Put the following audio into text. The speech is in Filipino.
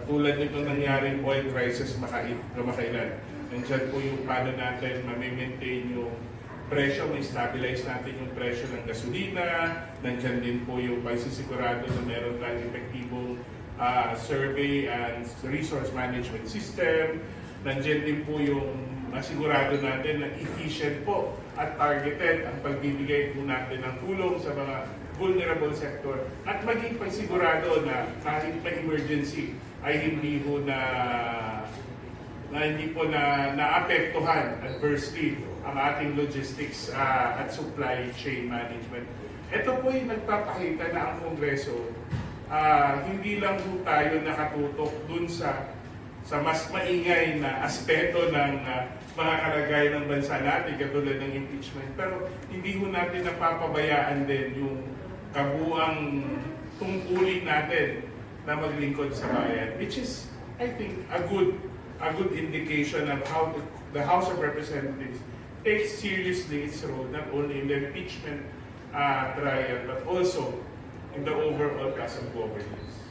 Tulad nito nangyaring oil crisis kamakailan. Nandiyan po yung paano natin ma-maintain yung presyo, may stabilize natin yung presyo ng gasolina. Nandiyan din po yung pagsisigurado na meron tayong epektibong survey and resource management system. Nandiyan din po yung masigurado natin na efficient po at targeted ang pagbibigay po natin ng tulong sa mga vulnerable sector at maging pagsigurado na kahit may emergency ay hindi po naapektuhan adversely ang ating logistics at supply chain management. Ito po yung nagpapakita na ang Kongreso hindi lang po tayo nakatutok dun sa mas maingay na aspeto ng mga kalagayan ng bansa natin, katulad ng impeachment. Pero hindi po natin napapabayaan din yung kabuang tungkulin natin na maglingkod sa bayan, which is, I think, a good indication of how the House of Representatives takes seriously its role, not only in the impeachment trial, but also in the overall case of governance.